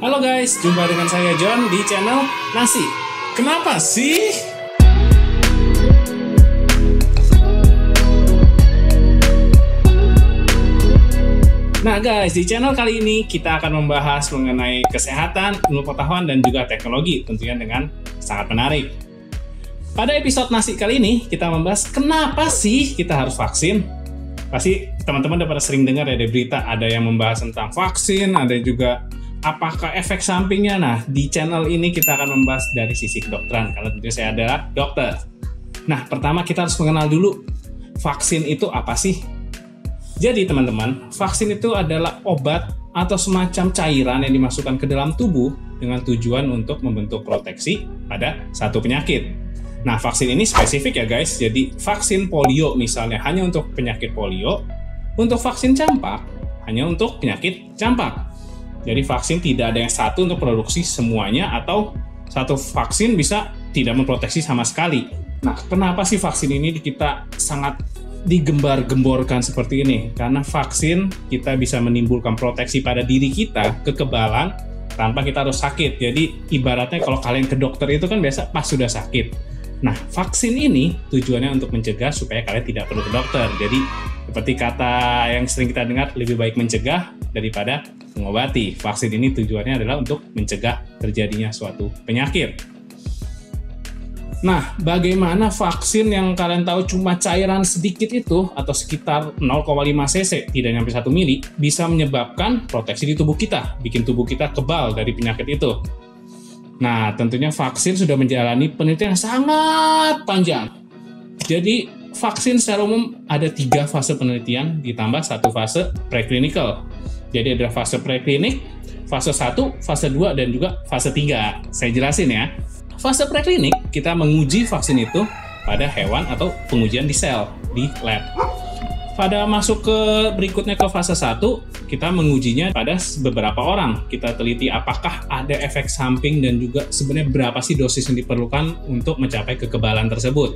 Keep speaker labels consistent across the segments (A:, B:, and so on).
A: Halo guys, jumpa dengan saya John di channel Nasi. Kenapa sih? Nah guys, di channel kali ini kita akan membahas mengenai kesehatan, ilmu pengetahuan, dan juga teknologi, tentunya dengan sangat menarik. Pada episode Nasi kali ini, kita membahas kenapa sih kita harus vaksin. Pasti teman-teman udah pada sering dengar ya, ada berita, ada yang membahas tentang vaksin, ada juga apakah efek sampingnya. Nah, di channel ini kita akan membahas dari sisi kedokteran, karena tentu saya adalah dokter. Nah, pertama kita harus mengenal dulu, vaksin itu apa sih? Jadi teman-teman, vaksin itu adalah obat atau semacam cairan yang dimasukkan ke dalam tubuh dengan tujuan untuk membentuk proteksi pada satu penyakit. Nah, vaksin ini spesifik ya guys, jadi vaksin polio misalnya hanya untuk penyakit polio, untuk vaksin campak hanya untuk penyakit campak. Jadi vaksin tidak ada yang satu untuk produksi semuanya, atau satu vaksin bisa tidak memproteksi sama sekali. Nah, kenapa sih vaksin ini kita sangat digembar-gemborkan seperti ini? Karena vaksin kita bisa menimbulkan proteksi pada diri kita, kekebalan, tanpa kita harus sakit. Jadi ibaratnya kalau kalian ke dokter itu kan biasa pas sudah sakit. Nah, vaksin ini tujuannya untuk mencegah supaya kalian tidak perlu ke dokter. Jadi, seperti kata yang sering kita dengar, lebih baik mencegah daripada mengobati. Vaksin ini tujuannya adalah untuk mencegah terjadinya suatu penyakit. Nah, bagaimana vaksin yang kalian tahu cuma cairan sedikit itu, atau sekitar 0,5 cc, tidak sampai 1 mili, bisa menyebabkan proteksi di tubuh kita, bikin tubuh kita kebal dari penyakit itu. Nah, tentunya vaksin sudah menjalani penelitian yang sangat panjang. Jadi, vaksin secara umum ada 3 fase penelitian ditambah 1 fase preklinikal. Jadi ada fase preklinik, fase 1, fase 2, dan juga fase 3. Saya jelasin ya. Fase preklinik, kita menguji vaksin itu pada hewan atau pengujian di sel, di lab. Pada masuk ke berikutnya ke fase 1, kita mengujinya pada beberapa orang. Kita teliti apakah ada efek samping dan juga sebenarnya berapa sih dosis yang diperlukan untuk mencapai kekebalan tersebut.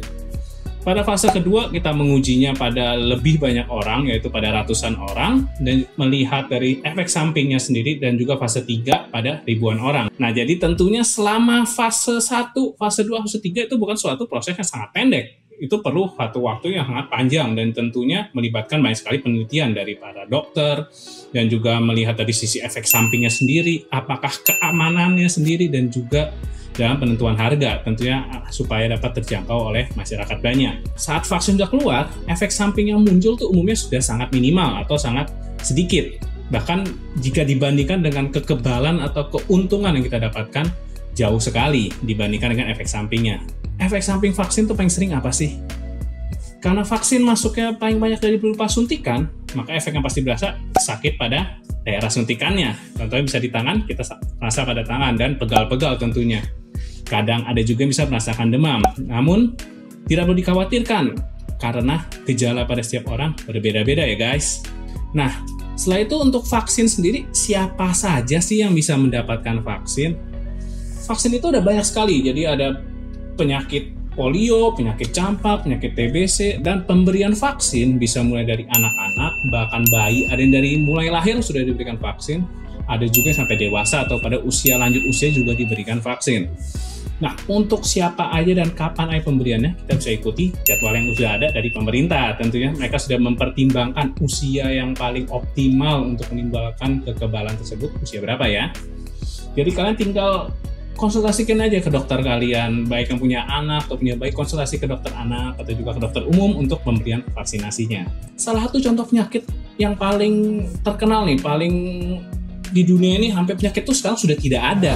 A: Pada fase kedua, kita mengujinya pada lebih banyak orang, yaitu pada ratusan orang, dan melihat dari efek sampingnya sendiri, dan juga fase 3 pada ribuan orang. Nah, jadi tentunya selama fase 1, fase 2, fase 3 itu bukan suatu proses yang sangat pendek. Itu perlu satu waktu yang sangat panjang, dan tentunya melibatkan banyak sekali penelitian dari para dokter, dan juga melihat dari sisi efek sampingnya sendiri, apakah keamanannya sendiri, dan juga dalam penentuan harga, tentunya supaya dapat terjangkau oleh masyarakat banyak. Saat vaksin sudah keluar, efek samping yang muncul tuh umumnya sudah sangat minimal atau sangat sedikit. Bahkan jika dibandingkan dengan kekebalan atau keuntungan yang kita dapatkan, jauh sekali dibandingkan dengan efek sampingnya. Efek samping vaksin tuh paling sering apa sih? Karena vaksin masuknya paling banyak dari berupa suntikan, maka efek yang pasti berasa sakit pada daerah suntikannya. Contohnya bisa di tangan, kita rasa pada tangan, dan pegal-pegal tentunya. Kadang ada juga yang bisa merasakan demam. Namun, tidak perlu dikhawatirkan, karena gejala pada setiap orang berbeda-beda ya guys. Nah, setelah itu untuk vaksin sendiri, siapa saja sih yang bisa mendapatkan vaksin? Vaksin itu ada banyak sekali, jadi ada penyakit polio, penyakit campak, penyakit TBC, dan pemberian vaksin bisa mulai dari anak-anak, bahkan bayi, ada yang dari mulai lahir sudah diberikan vaksin, ada juga sampai dewasa atau pada usia lanjut usia juga diberikan vaksin. Nah, untuk siapa aja dan kapan aja pemberiannya, kita bisa ikuti jadwal yang sudah ada dari pemerintah. Tentunya mereka sudah mempertimbangkan usia yang paling optimal untuk menimbulkan kekebalan tersebut, usia berapa ya. Jadi kalian tinggal konsultasikan aja ke dokter kalian, baik yang punya anak atau punya bayi, konsultasi ke dokter anak atau juga ke dokter umum untuk pemberian vaksinasinya. Salah satu contoh penyakit yang paling terkenal nih, paling di dunia ini hampir penyakit itu sekarang sudah tidak ada.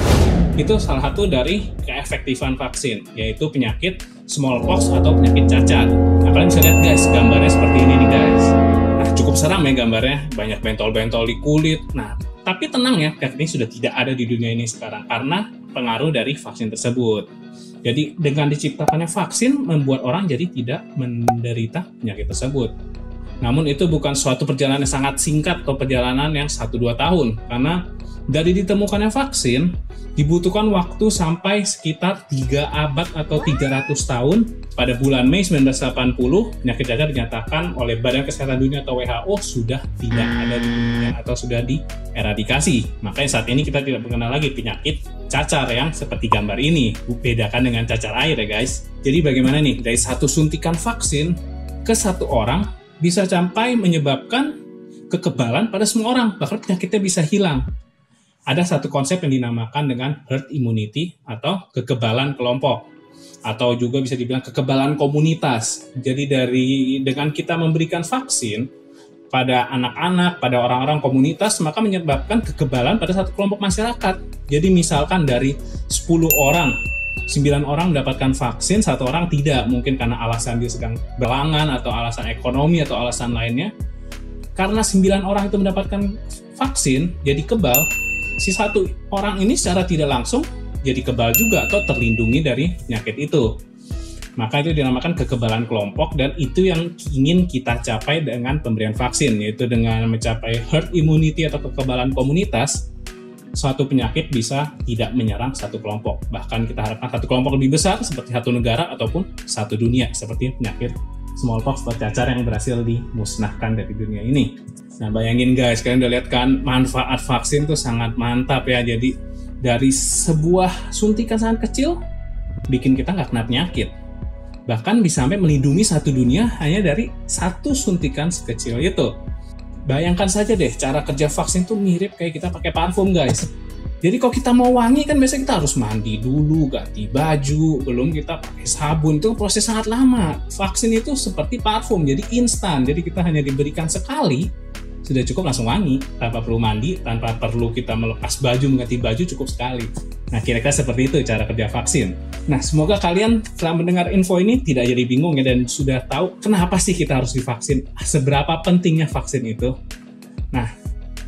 A: Itu salah satu dari keefektifan vaksin, yaitu penyakit smallpox atau penyakit cacar. Nah, kalian bisa lihat guys, gambarnya seperti ini nih guys. Nah, cukup seram ya gambarnya, banyak bentol-bentol di kulit. Nah, tapi tenang ya, penyakit ini sudah tidak ada di dunia ini sekarang karena pengaruh dari vaksin tersebut. Jadi dengan diciptakannya vaksin membuat orang jadi tidak menderita penyakit tersebut. Namun itu bukan suatu perjalanan yang sangat singkat atau perjalanan yang 1-2 tahun, karena Dari ditemukannya vaksin, dibutuhkan waktu sampai sekitar 3 abad atau 300 tahun. Pada bulan Mei 1980, penyakit cacar dinyatakan oleh Badan Kesehatan Dunia atau WHO sudah tidak ada di dunia atau sudah dieradikasi. Makanya saat ini kita tidak mengenal lagi penyakit cacar yang seperti gambar ini. Bedakan dengan cacar air ya guys. Jadi bagaimana nih, dari satu suntikan vaksin ke satu orang bisa sampai menyebabkan kekebalan pada semua orang, bahkan penyakitnya bisa hilang. Ada satu konsep yang dinamakan dengan herd immunity atau kekebalan kelompok, atau juga bisa dibilang kekebalan komunitas. Jadi dengan kita memberikan vaksin pada anak-anak, pada orang-orang komunitas, maka menyebabkan kekebalan pada satu kelompok masyarakat. Jadi misalkan dari 10 orang, 9 orang mendapatkan vaksin, 1 orang tidak, mungkin karena alasan dia sedang berhalangan atau alasan ekonomi atau alasan lainnya. Karena 9 orang itu mendapatkan vaksin, jadi kebal, si 1 orang ini secara tidak langsung jadi kebal juga atau terlindungi dari penyakit itu. Maka itu dinamakan kekebalan kelompok, dan itu yang ingin kita capai dengan pemberian vaksin, yaitu dengan mencapai herd immunity atau kekebalan komunitas. Suatu penyakit bisa tidak menyerang satu kelompok. Bahkan kita harapkan satu kelompok lebih besar seperti satu negara ataupun satu dunia, seperti penyakit smallpox atau cacar yang berhasil dimusnahkan dari dunia ini. Nah bayangin guys, kalian udah lihat kan manfaat vaksin tuh sangat mantap ya. Jadi dari sebuah suntikan sangat kecil bikin kita nggak kena penyakit. Bahkan bisa sampai melindungi satu dunia hanya dari satu suntikan sekecil itu. Bayangkan saja deh, cara kerja vaksin tuh mirip kayak kita pakai parfum guys. Jadi kalau kita mau wangi kan biasanya kita harus mandi dulu, ganti baju, belum kita pakai sabun, itu proses sangat lama. Vaksin itu seperti parfum, jadi instan. Jadi kita hanya diberikan sekali, sudah cukup langsung wangi, tanpa perlu mandi, tanpa perlu kita melepas baju, mengganti baju, cukup sekali. Nah kira-kira seperti itu cara kerja vaksin. Nah semoga kalian setelah mendengar info ini tidak jadi bingung ya, dan sudah tahu kenapa sih kita harus divaksin, seberapa pentingnya vaksin itu. Nah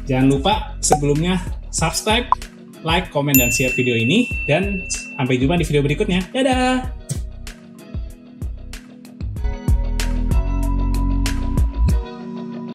A: jangan lupa sebelumnya subscribe, like, komen, dan share video ini, dan sampai jumpa di video berikutnya. Dadah!